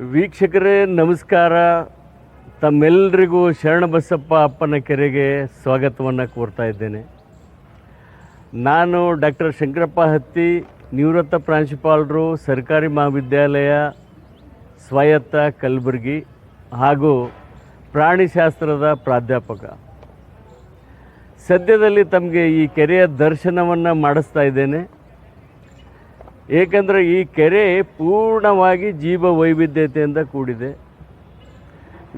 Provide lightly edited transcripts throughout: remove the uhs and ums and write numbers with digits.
ವೀಕ್ಷಕರೇ ನಮಸ್ಕಾರ. ತಮ್ಮೆಲ್ಲರಿಗೂ ಶರಣಬಸಪ್ಪ ಅಪ್ಪನ ಕೆರೆಗೆ ಸ್ವಾಗತವನ್ನು ಕೋರ್ತಾ ಇದ್ದೇನೆ. ನಾನು ಡಾಕ್ಟರ್ ಶಂಕರಪ್ಪ ಹತ್ತಿ, ನಿವೃತ್ತ ಪ್ರಾಂಶುಪಾಲರು, ಸರ್ಕಾರಿ ಮಹಾವಿದ್ಯಾಲಯ ಸ್ವಾಯತ್ತ ಕಲಬುರಗಿ ಹಾಗೂ ಪ್ರಾಣಿಶಾಸ್ತ್ರದ ಪ್ರಾಧ್ಯಾಪಕ. ಸದ್ಯದಲ್ಲಿ ತಮಗೆ ಈ ಕೆರೆಯ ದರ್ಶನವನ್ನು ಮಾಡಿಸ್ತಾ ಇದ್ದೇನೆ. ಏಕೆಂದರೆ ಈ ಕೆರೆ ಪೂರ್ಣವಾಗಿ ಜೀವ ವೈವಿಧ್ಯತೆಯಿಂದ ಕೂಡಿದೆ.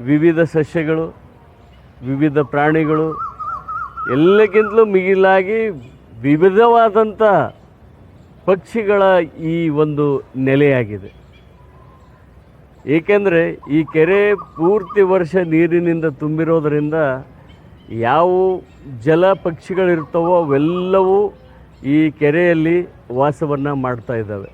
ವಿವಿಧ ಸಸ್ಯಗಳು, ವಿವಿಧ ಪ್ರಾಣಿಗಳು, ಎಲ್ಲಕ್ಕಿಂತಲೂ ಮಿಗಿಲಾಗಿ ವಿವಿಧವಾದಂಥ ಪಕ್ಷಿಗಳ ಈ ಒಂದು ನೆಲೆಯಾಗಿದೆ. ಏಕೆಂದರೆ ಈ ಕೆರೆ ಪೂರ್ತಿ ವರ್ಷ ನೀರಿನಿಂದ ತುಂಬಿರೋದರಿಂದ ಯಾವ ಜಲ ಪಕ್ಷಿಗಳಿರ್ತವೋ ಅವೆಲ್ಲವೂ ಈ ಕೆರೆಯಲ್ಲಿ ವಾಸವನ್ನು ಮಾಡ್ತಾ ಇದ್ದಾವೆ.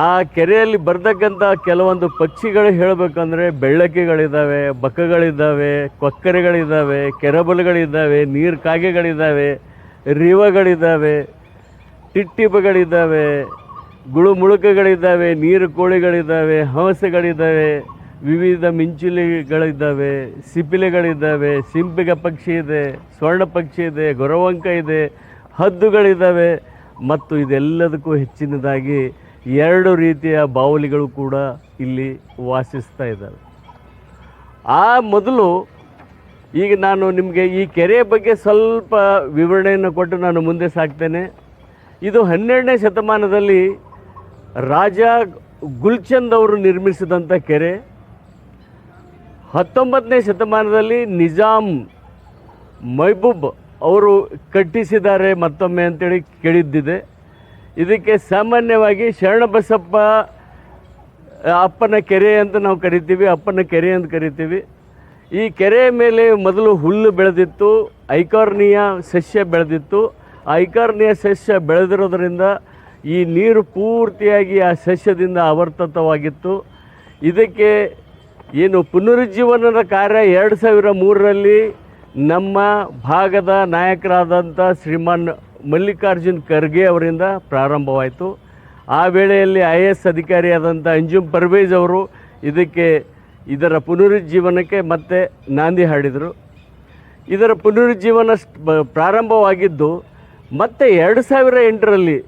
ಆ ಕೆರೆಯಲ್ಲಿ ಬರ್ತಕ್ಕಂಥ ಕೆಲವೊಂದು ಪಕ್ಷಿಗಳು ಹೇಳಬೇಕಂದ್ರೆ ಬೆಳ್ಳಕ್ಕಿಗಳಿದ್ದಾವೆ, ಬಕ್ಕಗಳಿದ್ದಾವೆ, ಕೊಕ್ಕರೆಗಳಿದ್ದಾವೆ, ಕೆರಬಲುಗಳಿದ್ದಾವೆ, ನೀರು ಕಾಗೆಗಳಿದ್ದಾವೆ, ರಿವಗಳಿದ್ದಾವೆ, ಟಿಟ್ಟಿಬಗಳಿದ್ದಾವೆ, ಗುಳುಮುಳುಕುಗಳಿದ್ದಾವೆ, ನೀರು ಕೋಳಿಗಳಿದ್ದಾವೆ, ಹಂಸಗಳಿದ್ದಾವೆ, ವಿವಿಧ ಮಿಂಚುಲಿಗಳಿದ್ದಾವೆ, ಸಿಪಿಲೆಗಳಿದ್ದಾವೆ, ಸಿಂಪಿಗ ಪಕ್ಷಿ ಇದೆ, ಸ್ವರ್ಣ ಪಕ್ಷಿ ಇದೆ, ಗೊರವಂಕ ಇದೆ, ಹದ್ದುಗಳಿದ್ದಾವೆ ಮತ್ತು ಇದೆಲ್ಲದಕ್ಕೂ ಹೆಚ್ಚಿನದಾಗಿ 2 ರೀತಿಯ ಬಾವಲಿಗಳು ಕೂಡ ಇಲ್ಲಿ ವಾಸಿಸ್ತಾ ಇದ್ದಾವೆ. ಆ ಮೊದಲು ಈಗ ನಾನು ನಿಮಗೆ ಈ ಕೆರೆಯ ಬಗ್ಗೆ ಸ್ವಲ್ಪ ವಿವರಣೆಯನ್ನು ಕೊಟ್ಟು ನಾನು ಮುಂದೆ ಸಾಗ್ತೇನೆ. ಇದು 12ನೇ ಶತಮಾನದಲ್ಲಿ ರಾಜ ಗುಲ್ಚಂದ್ ಅವರು ನಿರ್ಮಿಸಿದಂಥ ಕೆರೆ. 19ನೇ ಶತಮಾನದಲ್ಲಿ ನಿಜಾಮ್ ಮೆಹಬೂಬ್ ಅವರು ಕಟ್ಟಿಸಿದ್ದಾರೆ ಮತ್ತೊಮ್ಮೆ ಅಂತೇಳಿ ಕೇಳಿದ್ದಿದೆ. ಇದಕ್ಕೆ ಸಾಮಾನ್ಯವಾಗಿ ಶರಣಬಸಪ್ಪ ಅಪ್ಪನ ಕೆರೆ ಅಂತ ನಾವು ಕರಿತೀವಿ, ಅಪ್ಪನ ಕೆರೆ ಅಂತ ಕರಿತೀವಿ. ಈ ಕೆರೆಯ ಮೇಲೆ ಮೊದಲು ಹುಲ್ಲು ಬೆಳೆದಿತ್ತು, ಐಕಾರ್ನಿಯ ಸಸ್ಯ ಬೆಳೆದಿತ್ತು. ಆ ಐಕಾರ್ನಿಯ ಸಸ್ಯ ಬೆಳೆದಿರೋದ್ರಿಂದ ಈ ನೀರು ಪೂರ್ತಿಯಾಗಿ ಆ ಸಸ್ಯದಿಂದ ಆವರ್ತತವಾಗಿತ್ತು. ಇದಕ್ಕೆ ಏನು ಪುನರುಜ್ಜೀವನದ ಕಾರ್ಯ 2003ರಲ್ಲಿ ನಮ್ಮ ಭಾಗದ ನಾಯಕರಾದಂಥ ಶ್ರೀಮಾನ್ ಮಲ್ಲಿಕಾರ್ಜುನ್ ಖರ್ಗೆ ಅವರಿಂದ ಪ್ರಾರಂಭವಾಯಿತು. ಆ ವೇಳೆಯಲ್ಲಿ IAS ಅಧಿಕಾರಿಯಾದಂಥ ಅಂಜುಮ್ ಪರ್ವೇಜ್ ಅವರು ಇದರ ಪುನರುಜ್ಜೀವನಕ್ಕೆ ಮತ್ತೆ ನಾಂದಿ ಹಾಡಿದರು. ಇದರ ಪುನರುಜ್ಜೀವನ ಪ್ರಾರಂಭವಾಗಿದ್ದು ಮತ್ತೆ 2008ರಲ್ಲಿ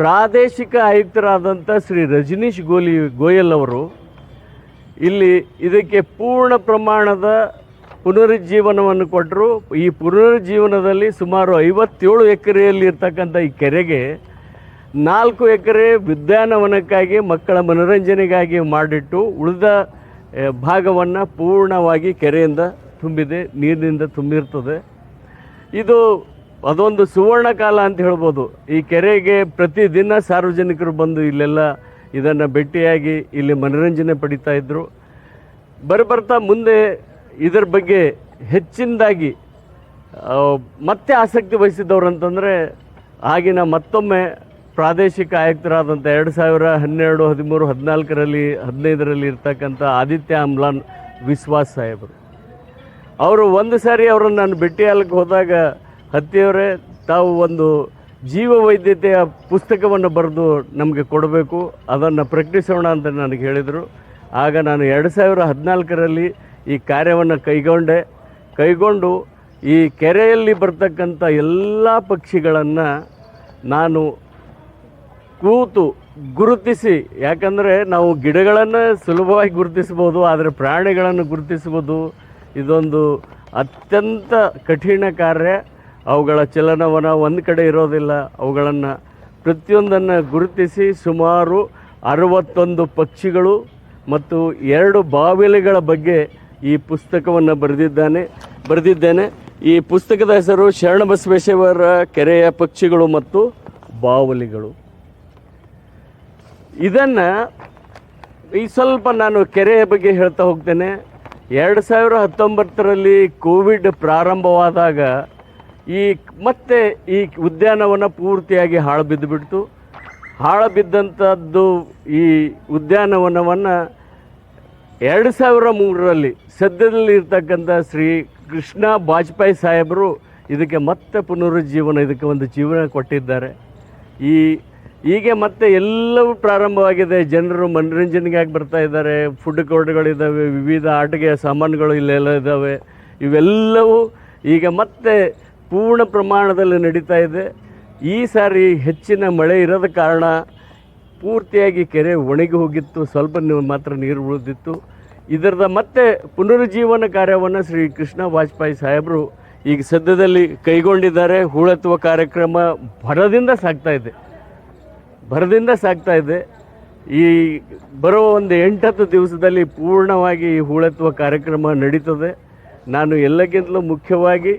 ಪ್ರಾದೇಶಿಕ ಆಯುಕ್ತರಾದಂಥ ಶ್ರೀ ರಜನೀಶ್ ಗೋಯಲ್ ಅವರು ಇದಕ್ಕೆ ಪೂರ್ಣ ಪ್ರಮಾಣದ ಪುನರುಜ್ಜೀವನವನ್ನು ಕೊಟ್ಟರು. ಈ ಪುನರುಜ್ಜೀವನದಲ್ಲಿ ಸುಮಾರು 57 ಎಕರೆಯಲ್ಲಿ ಇರ್ತಕ್ಕಂಥ ಈ ಕೆರೆಗೆ 4 ಎಕರೆ ಉದ್ಯಾನವನಕ್ಕಾಗಿ ಮಕ್ಕಳ ಮನೋರಂಜನೆಗಾಗಿ ಮಾಡಿಟ್ಟು ಉಳಿದ ಭಾಗವನ್ನು ಪೂರ್ಣವಾಗಿ ಕೆರೆಯಿಂದ ತುಂಬಿದೆ, ನೀರಿನಿಂದ ತುಂಬಿರ್ತದೆ. ಅದೊಂದು ಸುವರ್ಣ ಕಾಲ ಅಂತ ಹೇಳ್ಬೋದು. ಈ ಕೆರೆಗೆ ಪ್ರತಿದಿನ ಸಾರ್ವಜನಿಕರು ಬಂದು ಇಲ್ಲೆಲ್ಲ ಇದನ್ನು ಭೇಟಿಯಾಗಿ ಇಲ್ಲಿ ಮನೋರಂಜನೆ ಪಡಿತಾ ಇದ್ದರು. ಬರ್ತಾ ಮುಂದೆ ಇದರ ಬಗ್ಗೆ ಹೆಚ್ಚಿನದಾಗಿ ಮತ್ತೆ ಆಸಕ್ತಿ ವಹಿಸಿದವರು ಅಂತಂದರೆ ಆಗಿನ ಮತ್ತೊಮ್ಮೆ ಪ್ರಾದೇಶಿಕ ಆಯುಕ್ತರಾದಂಥ 2012, 13, 14ರಲ್ಲಿ 15ರಲ್ಲಿ ಇರ್ತಕ್ಕಂಥ ಆದಿತ್ಯ ಅಮ್ಲಾನ್ ವಿಶ್ವಾಸ್ ಸಾಹೇಬರು. ಅವರು ಒಂದು ಸಾರಿ ಅವರನ್ನು ನಾನು ಭೇಟಿಯಾಗಲಿಕ್ಕೆ ಹೋದಾಗ, ಹತ್ತಿಯವರೇ ತಾವು ಒಂದು ಜೀವ ವೈದ್ಯತೆಯ ಪುಸ್ತಕವನ್ನು ಬರೆದು ನಮಗೆ ಕೊಡಬೇಕು, ಅದನ್ನು ಪ್ರಕಟಿಸೋಣ ಅಂತ ನನಗೆ ಹೇಳಿದರು. ಆಗ ನಾನು 2014ರಲ್ಲಿ ಈ ಕಾರ್ಯವನ್ನು ಕೈಗೊಂಡು ಈ ಕೆರೆಯಲ್ಲಿ ಬರ್ತಕ್ಕಂಥ ಎಲ್ಲ ಪಕ್ಷಿಗಳನ್ನು ನಾನು ಕೂತು ಗುರುತಿಸಿ, ಯಾಕಂದರೆ ನಾವು ಗಿಡಗಳನ್ನು ಸುಲಭವಾಗಿ ಗುರುತಿಸ್ಬೋದು, ಆದರೆ ಪ್ರಾಣಿಗಳನ್ನು ಗುರುತಿಸ್ಬೋದು ಇದೊಂದು ಅತ್ಯಂತ ಕಠಿಣ ಕಾರ್ಯ. ಅವುಗಳ ಚಲನವನ ಒಂದು ಕಡೆ ಇರೋದಿಲ್ಲ. ಅವುಗಳನ್ನು ಪ್ರತಿಯೊಂದನ್ನು ಗುರುತಿಸಿ ಸುಮಾರು 61 ಪಕ್ಷಿಗಳು ಮತ್ತು 2 ಬಾವಲಿಗಳ ಬಗ್ಗೆ ಈ ಪುಸ್ತಕವನ್ನು ಬರೆದಿದ್ದೇನೆ. ಈ ಪುಸ್ತಕದ ಹೆಸರು ಶರಣಬಸವೇಶ್ವರ ಕೆರೆಯ ಪಕ್ಷಿಗಳು ಮತ್ತು ಬಾವಲಿಗಳು. ಇದನ್ನು ಸ್ವಲ್ಪ ನಾನು ಕೆರೆಯ ಬಗ್ಗೆ ಹೇಳ್ತಾ ಹೋಗ್ತೇನೆ. 2019ರಲ್ಲಿ ಕೋವಿಡ್ ಪ್ರಾರಂಭವಾದಾಗ ಮತ್ತೆ ಈ ಉದ್ಯಾನವನ ಪೂರ್ತಿಯಾಗಿ ಹಾಳು ಬಿದ್ದುಬಿಡ್ತು. ಹಾಳು ಬಿದ್ದಂಥದ್ದು ಈ ಉದ್ಯಾನವನವನ್ನು 2003ರಲ್ಲಿ ಸದ್ಯದಲ್ಲಿ ಇರ್ತಕ್ಕಂಥ ಶ್ರೀ ಕೃಷ್ಣ ಬಾಜಪೇಯಿ ಸಾಹೇಬರು ಇದಕ್ಕೆ ಮತ್ತೆ ಪುನರುಜ್ಜೀವನ, ಇದಕ್ಕೆ ಒಂದು ಜೀವನ ಕೊಟ್ಟಿದ್ದಾರೆ. ಈ ಹೀಗೆ ಮತ್ತೆ ಎಲ್ಲವೂ ಪ್ರಾರಂಭವಾಗಿದೆ. ಜನರು ಮನೋರಂಜನೆಗಾಗಿ ಬರ್ತಾ ಇದ್ದಾರೆ. ಫುಡ್ ಕೋರ್ಟ್ಗಳಿದ್ದಾವೆ, ವಿವಿಧ ಆಟಿಕೆ ಸಾಮಾನುಗಳು ಇಲ್ಲೆಲ್ಲ ಇದ್ದಾವೆ. ಇವೆಲ್ಲವೂ ಈಗ ಮತ್ತೆ ಪೂರ್ಣ ಪ್ರಮಾಣದಲ್ಲಿ ನಡೀತಾ ಇದೆ. ಈ ಸಾರಿ ಹೆಚ್ಚಿನ ಮಳೆ ಇರೋದ ಕಾರಣ ಪೂರ್ತಿಯಾಗಿ ಕೆರೆ ಒಣಗಿ ಹೋಗಿತ್ತು, ಸ್ವಲ್ಪ ಮಾತ್ರ ನೀರು ಉಳಿದಿತ್ತು. ಇದರದ ಮತ್ತೆ ಪುನರುಜ್ಜೀವನ ಕಾರ್ಯವನ್ನು ಶ್ರೀ ಕೃಷ್ಣ ವಾಜಪೇಯಿ ಸಾಹೇಬರು ಈಗ ಸದ್ಯದಲ್ಲಿ ಕೈಗೊಂಡಿದ್ದಾರೆ. ಹೂಳೆತ್ತುವ ಕಾರ್ಯಕ್ರಮ ಭರದಿಂದ ಸಾಗ್ತಾ ಇದೆ. ಈ ಬರೋ ಒಂದು 8-10 ದಿವಸದಲ್ಲಿ ಪೂರ್ಣವಾಗಿ ಈ ಹೂಳೆತ್ತುವ ಕಾರ್ಯಕ್ರಮ ನಡೀತದೆ. ನಾನು ಎಲ್ಲಕ್ಕಿಂತಲೂ ಮುಖ್ಯವಾಗಿ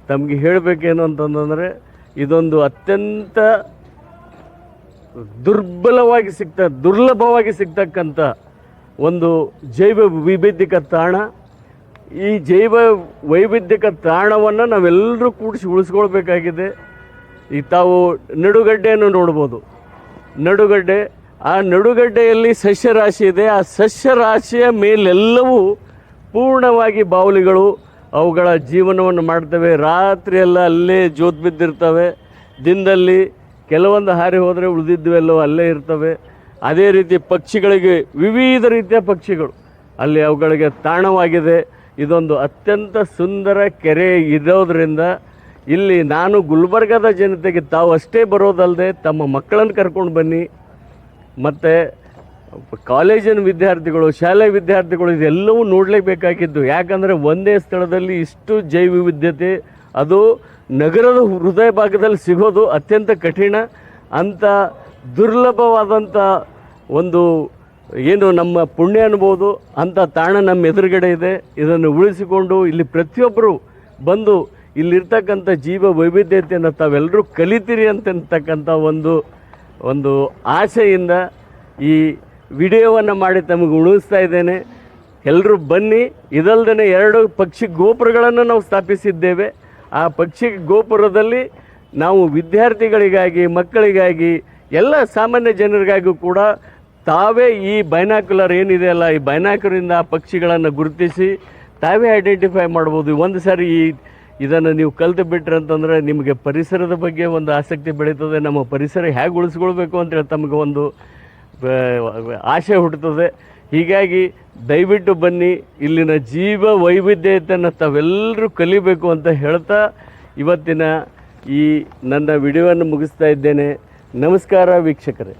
ತಮಗೆ ಹೇಳಬೇಕೇನು ಅಂತಂದರೆ, ಇದೊಂದು ಅತ್ಯಂತ ದುರ್ಲಭವಾಗಿ ಸಿಗ್ತಕ್ಕಂಥ ಒಂದು ಜೈವ ವೈವಿಧ್ಯಕ ತಾಣ. ಈ ಜೈವ ವೈವಿಧ್ಯಕ ತಾಣವನ್ನು ನಾವೆಲ್ಲರೂ ಕೂಡಿಸಿ ಉಳಿಸ್ಕೊಳ್ಬೇಕಾಗಿದೆ. ಈಗ ತಾವು ನಡುಗಡ್ಡೆಯನ್ನು ನೋಡ್ಬೋದು. ನಡುಗಡ್ಡೆ, ಆ ನಡುಗಡ್ಡೆಯಲ್ಲಿ ಸಸ್ಯರಾಶಿ ಇದೆ. ಆ ಸಸ್ಯರಾಶಿಯ ಮೇಲೆಲ್ಲವೂ ಪೂರ್ಣವಾಗಿ ಬಾವಲಿಗಳು ಅವುಗಳ ಜೀವನವನ್ನು ಮಾಡ್ತವೆ. ರಾತ್ರಿಯೆಲ್ಲ ಅಲ್ಲೇ ಜೋತ್ ಬಿದ್ದಿರ್ತವೆ. ದಿನದಲ್ಲಿ ಕೆಲವೊಂದು ಹಾರಿ ಹೋದರೆ ಉಳಿದಿದ್ವೆಲ್ಲವೂ ಅಲ್ಲೇ ಇರ್ತವೆ. ಅದೇ ರೀತಿ ಪಕ್ಷಿಗಳಿಗೆ ವಿವಿಧ ರೀತಿಯ ಪಕ್ಷಿಗಳು ಅಲ್ಲಿ ಅವುಗಳಿಗೆ ತಾಣವಾಗಿದೆ. ಇದೊಂದು ಅತ್ಯಂತ ಸುಂದರ ಕೆರೆ ಇರೋದರಿಂದ ಇಲ್ಲಿ ನಾನು ಗುಲ್ಬರ್ಗದ ಜನತೆಗೆ ತಾವು ಅಷ್ಟೇ ಬರೋದಲ್ಲದೆ ತಮ್ಮ ಮಕ್ಕಳನ್ನು ಕರ್ಕೊಂಡು ಬನ್ನಿ, ಮತ್ತು ಕಾಲೇಜಿನ ವಿದ್ಯಾರ್ಥಿಗಳು, ಶಾಲೆ ವಿದ್ಯಾರ್ಥಿಗಳು ಇದೆಲ್ಲವೂ ನೋಡಲೇಬೇಕಾಗಿದ್ದು. ಯಾಕಂದರೆ ಒಂದೇ ಸ್ಥಳದಲ್ಲಿ ಇಷ್ಟು ಜೈವ ವಿವಿಧತೆ, ಅದು ನಗರದ ಹೃದಯ ಭಾಗದಲ್ಲಿ ಸಿಗೋದು ಅತ್ಯಂತ ಕಠಿಣ. ಅಂಥ ದುರ್ಲಭವಾದಂಥ ಒಂದು ಏನು ನಮ್ಮ ಪುಣ್ಯ ಅನ್ಬೋದು, ಅಂಥ ತಾಣ ನಮ್ಮ ಎದುರುಗಡೆ ಇದೆ. ಇದನ್ನು ಉಳಿಸಿಕೊಂಡು ಇಲ್ಲಿ ಪ್ರತಿಯೊಬ್ಬರು ಬಂದು ಇಲ್ಲಿರ್ತಕ್ಕಂಥ ಜೀವ ವೈವಿಧ್ಯತೆಯನ್ನು ತಾವೆಲ್ಲರೂ ಕಲಿತೀರಿ ಅಂತಕ್ಕಂಥ ಒಂದು ಆಸೆಯಿಂದ ಈ ವಿಡಿಯೋವನ್ನು ಮಾಡಿ ತಮಗೆ ಉಳಿಸ್ತಾ ಇದ್ದೇನೆ. ಎಲ್ಲರೂ ಬನ್ನಿ. ಇದಲ್ಲದೆ 2 ಪಕ್ಷಿ ಗೋಪುರಗಳನ್ನು ನಾವು ಸ್ಥಾಪಿಸಿದ್ದೇವೆ. ಆ ಪಕ್ಷಿ ಗೋಪುರದಲ್ಲಿ ನಾವು ವಿದ್ಯಾರ್ಥಿಗಳಿಗಾಗಿ, ಮಕ್ಕಳಿಗಾಗಿ, ಎಲ್ಲ ಸಾಮಾನ್ಯ ಜನರಿಗಾಗಿಯೂ ಕೂಡ ತಾವೇ ಈ ಬೈನಾಕ್ಯುಲರ್ ಏನಿದೆಯಲ್ಲ, ಈ ಬೈನಾಕ್ಯುಲರಿಂದ ಆ ಪಕ್ಷಿಗಳನ್ನು ಗುರುತಿಸಿ ತಾವೇ ಐಡೆಂಟಿಫೈ ಮಾಡ್ಬೋದು. ಒಂದು ಸಾರಿ ಇದನ್ನು ನೀವು ಕಲಿತು ಬಿಟ್ರೆ ಅಂತಂದರೆ ನಿಮಗೆ ಪರಿಸರದ ಬಗ್ಗೆ ಒಂದು ಆಸಕ್ತಿ ಬೆಳೀತದೆ. ನಮ್ಮ ಪರಿಸರ ಹೇಗೆ ಉಳಿಸ್ಕೊಳ್ಬೇಕು ಅಂತೇಳಿ ತಮಗೆ ಒಂದು ಆಸೆ ಹುಟ್ಟುತ್ತದೆ. ಹೀಗಾಗಿ ದಯವಿಟ್ಟು ಬನ್ನಿ, ಇಲ್ಲಿನ ಜೀವ ವೈವಿಧ್ಯತೆಯನ್ನು ತಾವೆಲ್ಲರೂ ಕಲಿಬೇಕು ಅಂತ ಹೇಳ್ತಾ ಇವತ್ತಿನ ಈ ನನ್ನ ವಿಡಿಯೋವನ್ನು ಮುಗಿಸ್ತಾ ಇದ್ದೇನೆ. ನಮಸ್ಕಾರ ವೀಕ್ಷಕರೇ.